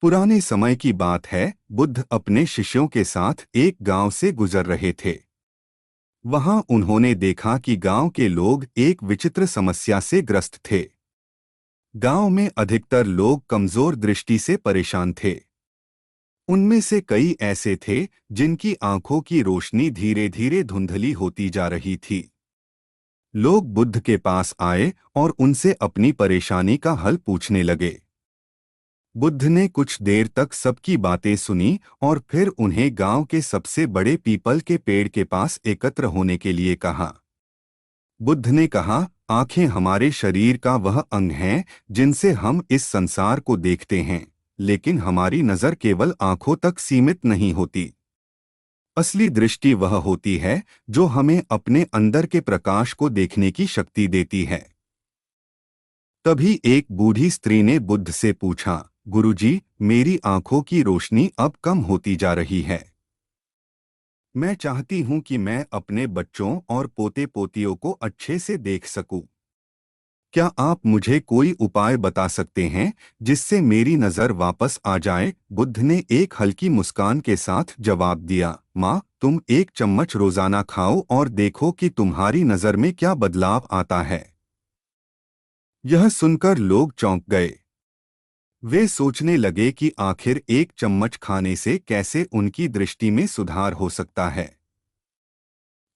पुराने समय की बात है। बुद्ध अपने शिष्यों के साथ एक गांव से गुजर रहे थे। वहां उन्होंने देखा कि गांव के लोग एक विचित्र समस्या से ग्रस्त थे। गांव में अधिकतर लोग कमजोर दृष्टि से परेशान थे। उनमें से कई ऐसे थे जिनकी आंखों की रोशनी धीरे धीरे धुंधली होती जा रही थी। लोग बुद्ध के पास आए और उनसे अपनी परेशानी का हल पूछने लगे। बुद्ध ने कुछ देर तक सबकी बातें सुनी और फिर उन्हें गांव के सबसे बड़े पीपल के पेड़ के पास एकत्र होने के लिए कहा। बुद्ध ने कहा, आंखें हमारे शरीर का वह अंग हैं जिनसे हम इस संसार को देखते हैं, लेकिन हमारी नज़र केवल आंखों तक सीमित नहीं होती। असली दृष्टि वह होती है जो हमें अपने अंदर के प्रकाश को देखने की शक्ति देती है। तभी एक बूढ़ी स्त्री ने बुद्ध से पूछा, गुरुजी, मेरी आंखों की रोशनी अब कम होती जा रही है। मैं चाहती हूं कि मैं अपने बच्चों और पोते पोतियों को अच्छे से देख सकूं। क्या आप मुझे कोई उपाय बता सकते हैं जिससे मेरी नज़र वापस आ जाए? बुद्ध ने एक हल्की मुस्कान के साथ जवाब दिया, माँ, तुम एक चम्मच रोजाना खाओ और देखो कि तुम्हारी नज़र में क्या बदलाव आता है। यह सुनकर लोग चौंक गए। वे सोचने लगे कि आखिर एक चम्मच खाने से कैसे उनकी दृष्टि में सुधार हो सकता है।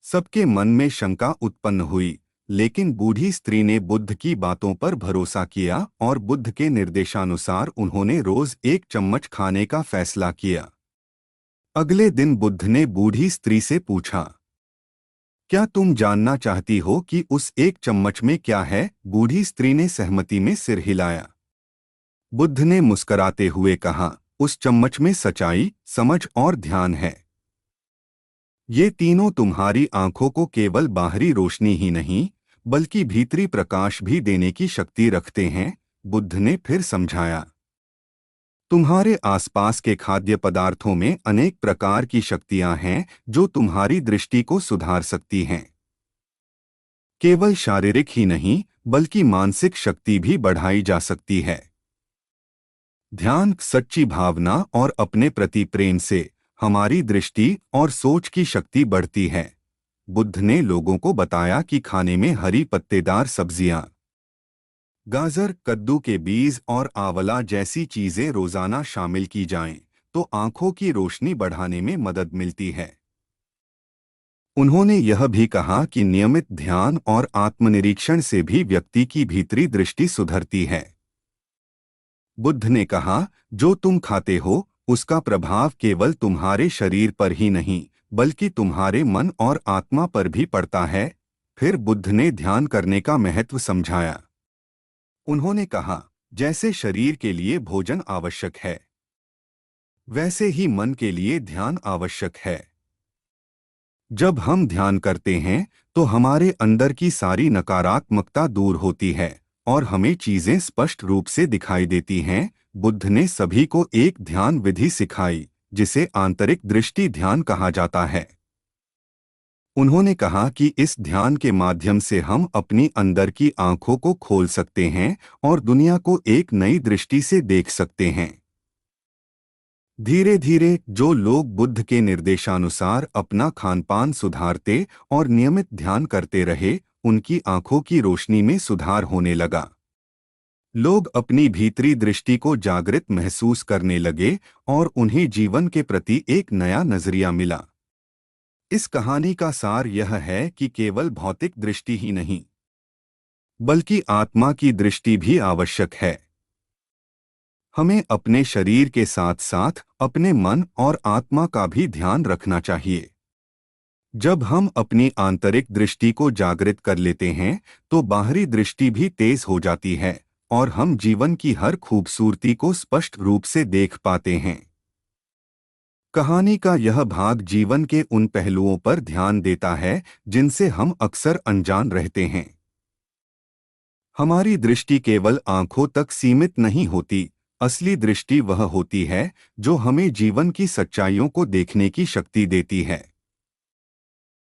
सबके मन में शंका उत्पन्न हुई, लेकिन बूढ़ी स्त्री ने बुद्ध की बातों पर भरोसा किया और बुद्ध के निर्देशानुसार उन्होंने रोज एक चम्मच खाने का फैसला किया। अगले दिन बुद्ध ने बूढ़ी स्त्री से पूछा, क्या तुम जानना चाहती हो कि उस एक चम्मच में क्या है? बूढ़ी स्त्री ने सहमति में सिर हिलाया। बुद्ध ने मुस्कराते हुए कहा, उस चम्मच में सच्चाई, समझ और ध्यान है। ये तीनों तुम्हारी आंखों को केवल बाहरी रोशनी ही नहीं, बल्कि भीतरी प्रकाश भी देने की शक्ति रखते हैं। बुद्ध ने फिर समझाया, तुम्हारे आसपास के खाद्य पदार्थों में अनेक प्रकार की शक्तियां हैं जो तुम्हारी दृष्टि को सुधार सकती हैं। केवल शारीरिक ही नहीं, बल्कि मानसिक शक्ति भी बढ़ाई जा सकती है। ध्यान, सच्ची भावना और अपने प्रति प्रेम से हमारी दृष्टि और सोच की शक्ति बढ़ती है। बुद्ध ने लोगों को बताया कि खाने में हरी पत्तेदार सब्जियां, गाजर, कद्दू के बीज और आंवला जैसी चीजें रोजाना शामिल की जाएं, तो आंखों की रोशनी बढ़ाने में मदद मिलती है। उन्होंने यह भी कहा कि नियमित ध्यान और आत्मनिरीक्षण से भी व्यक्ति की भीतरी दृष्टि सुधरती है। बुद्ध ने कहा, जो तुम खाते हो उसका प्रभाव केवल तुम्हारे शरीर पर ही नहीं, बल्कि तुम्हारे मन और आत्मा पर भी पड़ता है। फिर बुद्ध ने ध्यान करने का महत्व समझाया। उन्होंने कहा, जैसे शरीर के लिए भोजन आवश्यक है, वैसे ही मन के लिए ध्यान आवश्यक है। जब हम ध्यान करते हैं तो हमारे अंदर की सारी नकारात्मकता दूर होती है और हमें चीजें स्पष्ट रूप से दिखाई देती हैं। बुद्ध ने सभी को एक ध्यान विधि सिखाई जिसे आंतरिक दृष्टि ध्यान कहा जाता है। उन्होंने कहा कि इस ध्यान के माध्यम से हम अपनी अंदर की आंखों को खोल सकते हैं और दुनिया को एक नई दृष्टि से देख सकते हैं। धीरे धीरे जो लोग बुद्ध के निर्देशानुसार अपना खानपान सुधारते और नियमित ध्यान करते रहे, उनकी आंखों की रोशनी में सुधार होने लगा। लोग अपनी भीतरी दृष्टि को जागृत महसूस करने लगे और उन्हें जीवन के प्रति एक नया नजरिया मिला। इस कहानी का सार यह है कि केवल भौतिक दृष्टि ही नहीं, बल्कि आत्मा की दृष्टि भी आवश्यक है। हमें अपने शरीर के साथ साथ अपने मन और आत्मा का भी ध्यान रखना चाहिए। जब हम अपनी आंतरिक दृष्टि को जागृत कर लेते हैं तो बाहरी दृष्टि भी तेज हो जाती है और हम जीवन की हर खूबसूरती को स्पष्ट रूप से देख पाते हैं। कहानी का यह भाग जीवन के उन पहलुओं पर ध्यान देता है जिनसे हम अक्सर अनजान रहते हैं। हमारी दृष्टि केवल आंखों तक सीमित नहीं होती, असली दृष्टि वह होती है जो हमें जीवन की सच्चाइयों को देखने की शक्ति देती है।